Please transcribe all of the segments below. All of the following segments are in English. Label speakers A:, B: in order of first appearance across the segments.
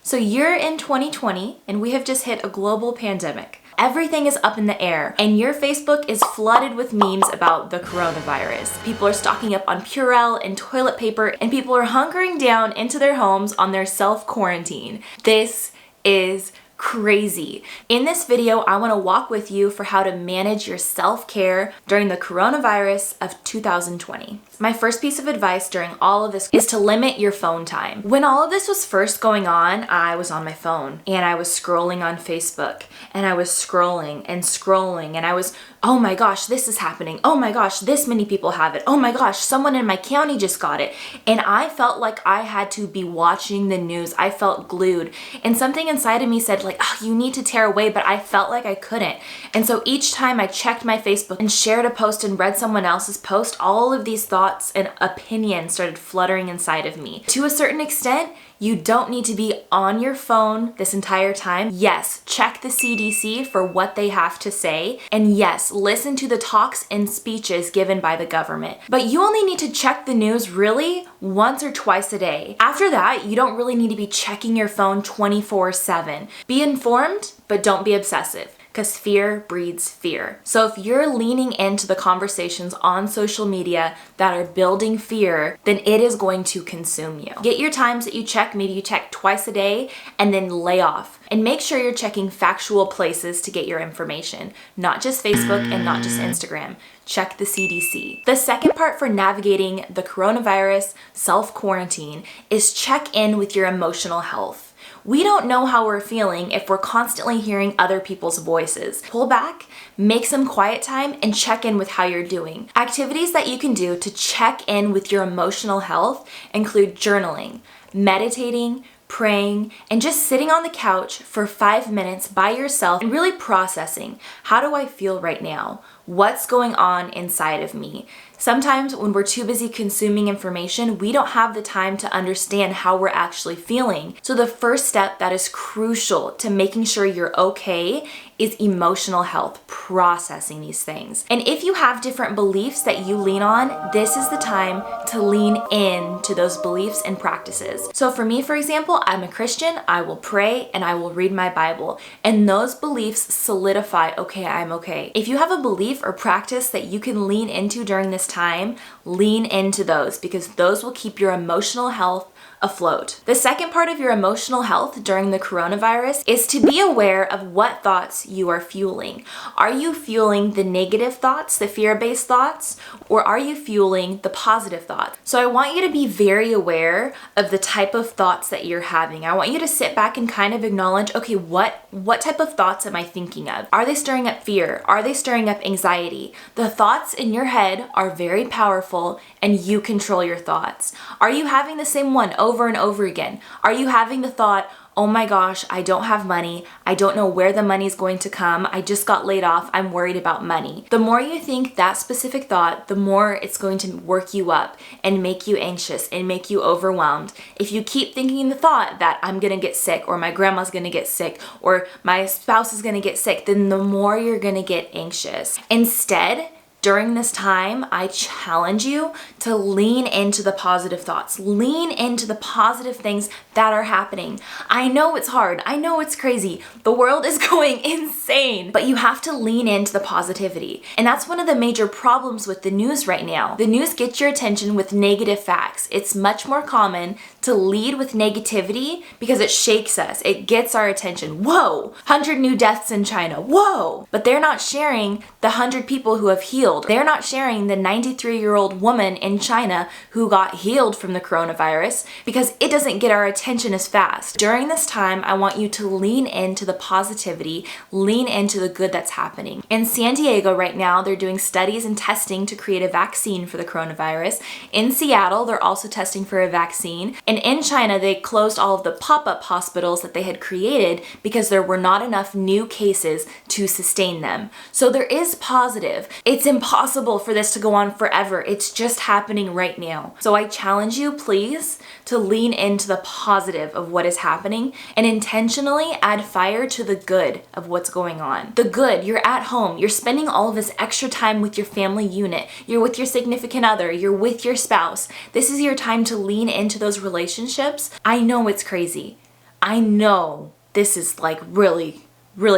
A: So you're in 2020 and we have just hit a global pandemic. Everything is up in the air and your Facebook is flooded with memes about the coronavirus. People are stocking up on Purell and toilet paper and people are hunkering down into their homes on their self-quarantine. This is crazy. In this video, I want to walk with you for how to manage your self-care during the coronavirus of 2020. My first piece of advice during all of this is to limit your phone time. When all of this was first going on, I was on my phone and I was scrolling on Facebook and I was scrolling and I was, oh my gosh, this is happening. Oh my gosh, this many people have it. Oh my gosh, someone in my county just got it. And I felt like I had to be watching the news. I felt glued. And something inside of me said like, oh, you need to tear away, but I felt like I couldn't. And so each time I checked my Facebook and shared a post and read someone else's post, all of these thoughts and opinions started fluttering inside of me. To a certain extent, you don't need to be on your phone this entire time. Yes, check the CDC for what they have to say. And yes, listen to the talks and speeches given by the government. But you only need to check the news really once or twice a day. After that, you don't really need to be checking your phone 24/7. Be informed, but don't be obsessive. Because fear breeds fear. So if you're leaning into the conversations on social media that are building fear, then it is going to consume you. Get your times that you check, maybe you check twice a day, and then lay off. And make sure you're checking factual places to get your information, not just Facebook and not just Instagram. Check the CDC. The second part for navigating the coronavirus self-quarantine is check in with your emotional health. We don't know how we're feeling if we're constantly hearing other people's voices. Pull back, make some quiet time, and check in with how you're doing. Activities that you can do to check in with your emotional health include journaling, meditating, praying, and just sitting on the couch for 5 minutes by yourself and really processing, how do I feel right now? What's going on inside of me? Sometimes when we're too busy consuming information, we don't have the time to understand how we're actually feeling. So the first step that is crucial to making sure you're okay is emotional health, processing these things. And if you have different beliefs that you lean on, this is the time to lean into those beliefs and practices. So for me, for example, I'm a Christian, I will pray and I will read my Bible. And those beliefs solidify, okay, I'm okay. If you have a belief or practice that you can lean into during this time, lean into those because those will keep your emotional health afloat. The second part of your emotional health during the coronavirus is to be aware of what thoughts you are fueling. Are you fueling the negative thoughts, the fear-based thoughts, or are you fueling the positive thoughts? So I want you to be very aware of the type of thoughts that you're having. I want you to sit back and kind of acknowledge, okay, what type of thoughts am I thinking of? Are they stirring up fear? Are they stirring up anxiety? The thoughts in your head are very powerful and you control your thoughts. Are you having the same one over and over again? Are you having the thought, oh my gosh, I don't have money. I don't know where the money is going to come. I just got laid off. I'm worried about money. The more you think that specific thought, the more it's going to work you up and make you anxious and make you overwhelmed. If you keep thinking the thought that I'm gonna get sick or my grandma's gonna get sick or my spouse is gonna get sick, then the more you're gonna get anxious. Instead, during this time, I challenge you to lean into the positive thoughts. Lean into the positive things that are happening. I know it's hard. I know it's crazy. The world is going insane, but you have to lean into the positivity. And that's one of the major problems with the news right now. The news gets your attention with negative facts. It's much more common to lead with negativity because it shakes us. It gets our attention. Whoa, 100 new deaths in China. Whoa. But they're not sharing the 100 people who have healed. They're not sharing the 93-year-old woman in China who got healed from the coronavirus because it doesn't get our attention as fast. During this time, I want you to lean into the positivity, lean into the good that's happening. In San Diego right now, they're doing studies and testing to create a vaccine for the coronavirus. In Seattle, they're also testing for a vaccine. And in China, they closed all of the pop-up hospitals that they had created because there were not enough new cases to sustain them. So there is positive. It's impossible for this to go on forever. It's just happening right now. So I challenge you, please, to lean into the positive of what is happening and intentionally add fire to the good of what's going on. The good, you're at home, you're spending all of this extra time with your family unit, you're with your significant other, you're with your spouse. This is your time to lean into those relationships. I know it's crazy. I know this is like really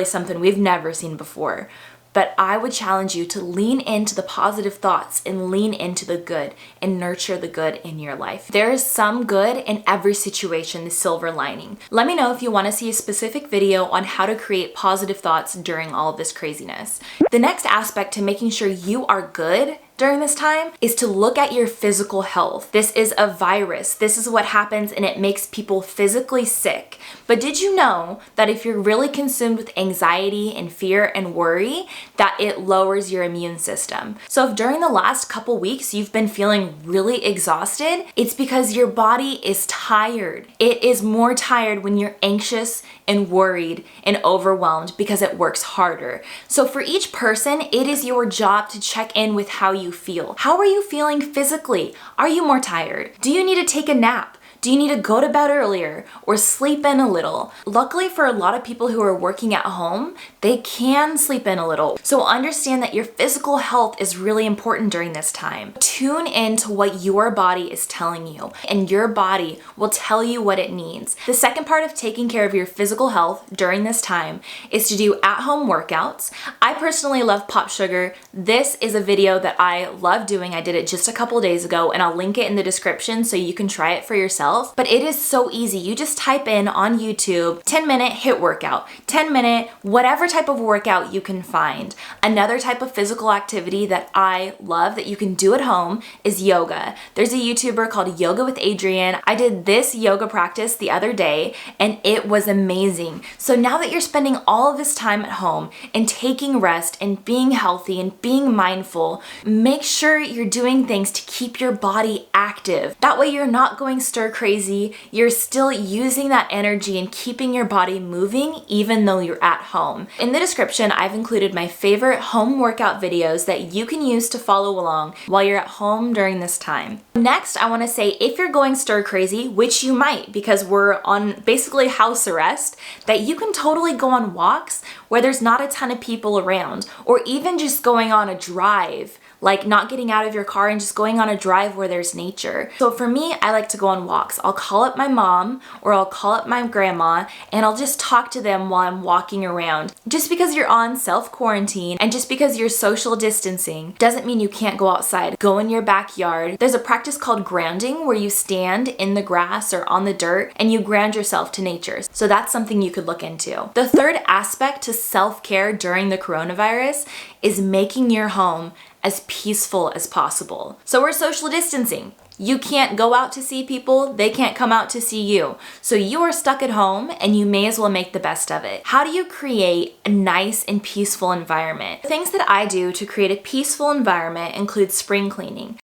A: something we've never seen before. But I would challenge you to lean into the positive thoughts and lean into the good and nurture the good in your life. There is some good in every situation, the silver lining. Let me know if you want to see a specific video on how to create positive thoughts during all of this craziness. The next aspect to making sure you are good during this time is to look at your physical health. This is a virus. This is what happens and it makes people physically sick. But did you know that if you're really consumed with anxiety and fear and worry, that it lowers your immune system? So if during the last couple weeks you've been feeling really exhausted, it's because your body is tired. It is more tired when you're anxious and worried and overwhelmed because it works harder. So for each person, it is your job to check in with how you feel. How are you feeling physically? Are you more tired? Do you need to take a nap? Do you need to go to bed earlier or sleep in a little? Luckily for a lot of people who are working at home, they can sleep in a little. So understand that your physical health is really important during this time. Tune in to what your body is telling you, and your body will tell you what it needs. The second part of taking care of your physical health during this time is to do at-home workouts. I personally love Pop Sugar. This is a video that I love doing. I did it just a couple days ago, and I'll link it in the description so you can try it for yourself. But it is so easy. You just type in on YouTube, 10-minute HIIT workout, 10-minute, whatever type of workout you can find. Another type of physical activity that I love that you can do at home is yoga. There's a YouTuber called Yoga with Adriene. I did this yoga practice the other day and it was amazing. So now that you're spending all of this time at home and taking rest and being healthy and being mindful, make sure you're doing things to keep your body active. That way you're not going stir crazy, you're still using that energy and keeping your body moving even though you're at home. In the description, I've included my favorite home workout videos that you can use to follow along while you're at home during this time. Next, I want to say if you're going stir crazy, which you might because we're on basically house arrest, that you can totally go on walks where there's not a ton of people around, or even just going on a drive, like not getting out of your car and just going on a drive where there's nature. So for me, I like to go on walks. I'll call up my mom or I'll call up my grandma and I'll just talk to them while I'm walking around. Just because you're on self-quarantine and just because you're social distancing doesn't mean you can't go outside. Go in your backyard. There's a practice called grounding where you stand in the grass or on the dirt and you ground yourself to nature. So that's something you could look into. The third aspect to self-care during the coronavirus is making your home as peaceful as possible. So we're social distancing. You can't go out to see people, they can't come out to see you. So you are stuck at home and you may as well make the best of it. How do you create a nice and peaceful environment? Things that I do to create a peaceful environment include spring cleaning.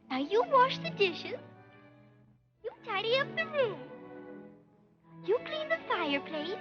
B: Now you wash the dishes, you tidy up the room, you clean the fireplace,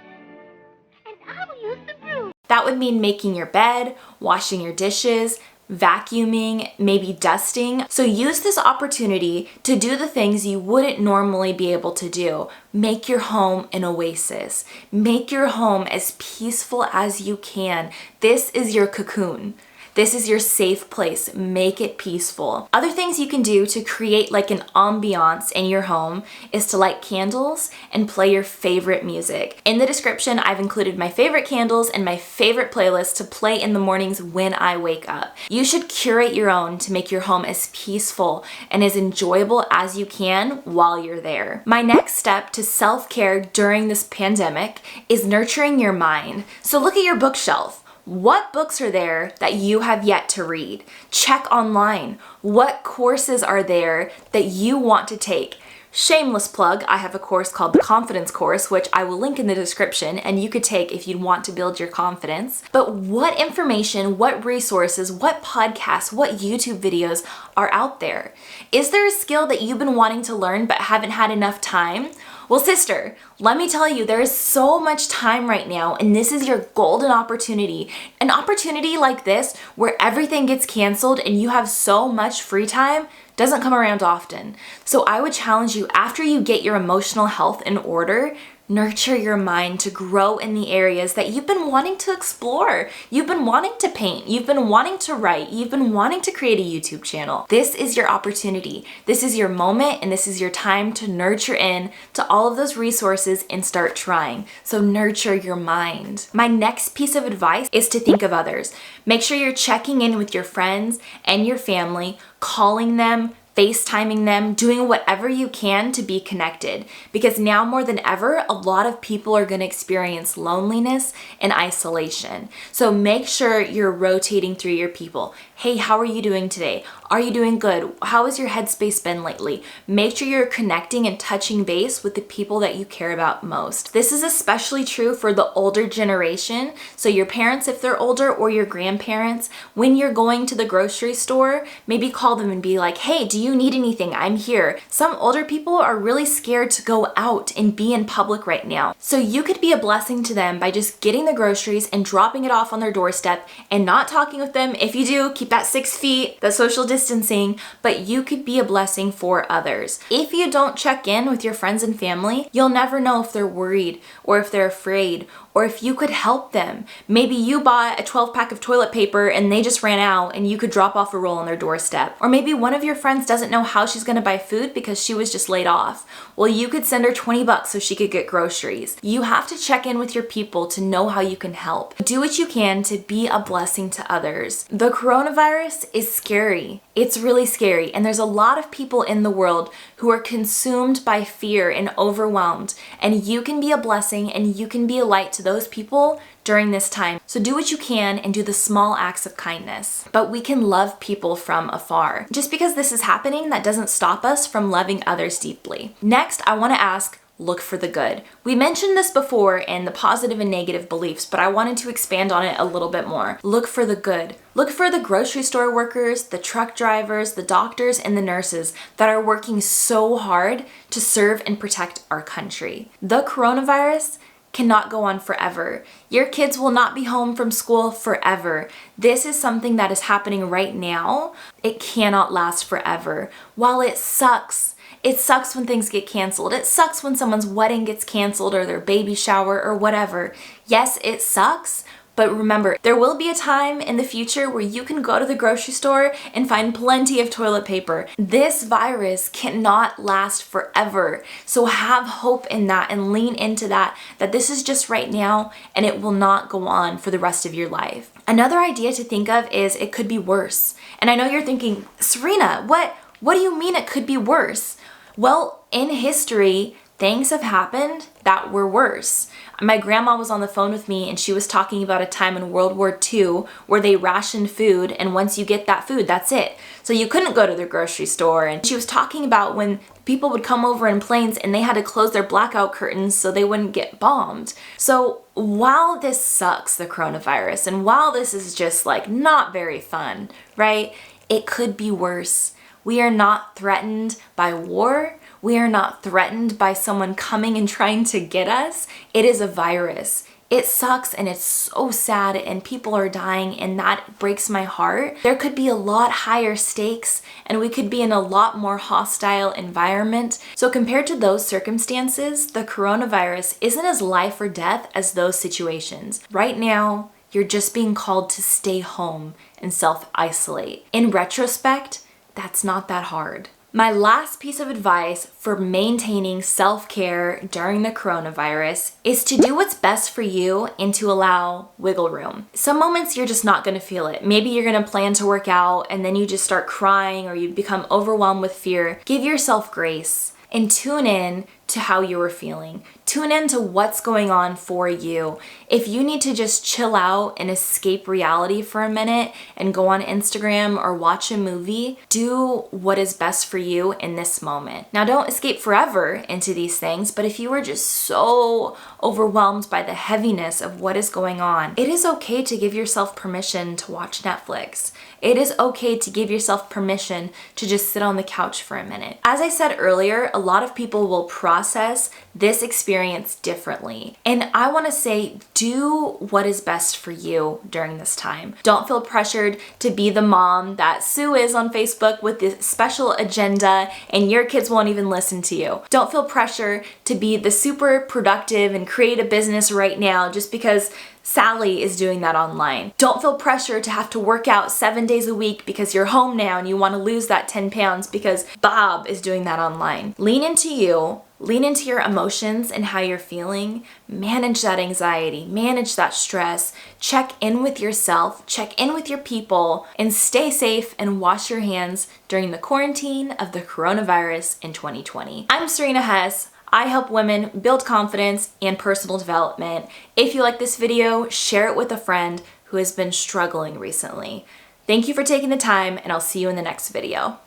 B: and I will use the broom.
A: That would mean making your bed, washing your dishes, vacuuming, maybe dusting. So use this opportunity to do the things you wouldn't normally be able to do. Make your home an oasis. Make your home as peaceful as you can. This is your cocoon. This is your safe place. Make it peaceful. Other things you can do to create like an ambiance in your home is to light candles and play your favorite music. In the description, I've included my favorite candles and my favorite playlist to play in the mornings when I wake up. You should curate your own to make your home as peaceful and as enjoyable as you can while you're there. My next step to self-care during this pandemic is nurturing your mind. So look at your bookshelf. What books are there that you have yet to read? Check online. What courses are there that you want to take? Shameless plug, I have a course called the Confidence Course, which I will link in the description and you could take if you want to build your confidence. But what information, what resources, what podcasts, what YouTube videos are out there? Is there a skill that you've been wanting to learn but haven't had enough time? Well, sister, let me tell you, there is so much time right now, and this is your golden opportunity. An opportunity like this, where everything gets canceled and you have so much free time, doesn't come around often. So I would challenge you, after you get your emotional health in order, Nurture your mind to grow in the areas that you've been wanting to explore. You've been wanting to paint. You've been wanting to write. You've been wanting to create a YouTube channel. This is your opportunity. This is your moment, and this is your time to nurture in to all of those resources and start trying. So nurture your mind. My next piece of advice is to think of others. Make sure you're checking in with your friends and your family, calling them, FaceTiming them, doing whatever you can to be connected. Because now more than ever, a lot of people are going to experience loneliness and isolation. So make sure you're rotating through your people. Hey, how are you doing today? Are you doing good? How has your headspace been lately? Make sure you're connecting and touching base with the people that you care about most. This is especially true for the older generation. So your parents, if they're older, or your grandparents, when you're going to the grocery store, maybe call them and be like, hey, do you need anything? I'm here. Some older people are really scared to go out and be in public right now. So you could be a blessing to them by just getting the groceries and dropping it off on their doorstep and not talking with them. If you do, keep that 6 feet, that social distancing, but you could be a blessing for others. If you don't check in with your friends and family, you'll never know if they're worried or if they're afraid or if you could help them. Maybe you bought a 12-pack of toilet paper and they just ran out and you could drop off a roll on their doorstep. Or maybe one of your friends doesn't know how she's gonna buy food because she was just laid off. Well, you could send her 20 bucks so she could get groceries. You have to check in with your people to know how you can help. Do what you can to be a blessing to others. The coronavirus is scary. It's really scary, and there's a lot of people in the world who are consumed by fear and overwhelmed, and you can be a blessing and you can be a light to those people during this time. So do what you can and do the small acts of kindness. But we can love people from afar. Just because this is happening, that doesn't stop us from loving others deeply. Next, I want to ask, look for the good. We mentioned this before in the positive and negative beliefs, but I wanted to expand on it a little bit more. Look for the good. Look for the grocery store workers, the truck drivers, the doctors, and the nurses that are working so hard to serve and protect our country. The coronavirus cannot go on forever. Your kids will not be home from school forever. This is something that is happening right now. It cannot last forever. While it sucks when things get canceled. It sucks when someone's wedding gets canceled or their baby shower or whatever. Yes, it sucks, but remember, there will be a time in the future where you can go to the grocery store and find plenty of toilet paper. This virus cannot last forever. So have hope in that and lean into that this is just right now and it will not go on for the rest of your life. Another idea to think of is it could be worse. And I know you're thinking, Sarena, what do you mean it could be worse? Well, in history, things have happened that were worse. My grandma was on the phone with me and she was talking about a time in World War II where they rationed food, and once you get that food, that's it. So you couldn't go to the grocery store. And she was talking about when people would come over in planes and they had to close their blackout curtains so they wouldn't get bombed. So while this sucks, the coronavirus, and while this is just like not very fun, right? It could be worse. We are not threatened by war. We are not threatened by someone coming and trying to get us. It is a virus. It sucks and it's so sad and people are dying, and that breaks my heart. There could be a lot higher stakes and we could be in a lot more hostile environment. So compared to those circumstances, the coronavirus isn't as life or death as those situations. Right now, you're just being called to stay home and self-isolate. In retrospect, that's not that hard. My last piece of advice for maintaining self-care during the coronavirus is to do what's best for you and to allow wiggle room. Some moments you're just not gonna feel it. Maybe you're gonna plan to work out and then you just start crying or you become overwhelmed with fear. Give yourself grace and tune in to how you are feeling. Tune into what's going on for you. If you need to just chill out and escape reality for a minute and go on Instagram or watch a movie, do what is best for you in this moment. Now, don't escape forever into these things, but if you are just so overwhelmed by the heaviness of what is going on, it is okay to give yourself permission to watch Netflix. It is okay to give yourself permission to just sit on the couch for a minute. As I said earlier, a lot of people will process this experience differently. And I want to say, do what is best for you during this time. Don't feel pressured to be the mom that Sue is on Facebook with this special agenda and your kids won't even listen to you. Don't feel pressure to be the super productive and create a business right now just because Sally is doing that online. Don't feel pressure to have to work out 7 days a week because you're home now and you want to lose that 10 pounds because Bob is doing that online. Lean into you. Lean into your emotions and how you're feeling. Manage that anxiety, manage that stress. Check in with yourself, check in with your people, and stay safe and wash your hands during the quarantine of the coronavirus in 2020. I'm Sarena Hess. I help women build confidence and personal development. If you like this video, share it with a friend who has been struggling recently. Thank you for taking the time, and I'll see you in the next video.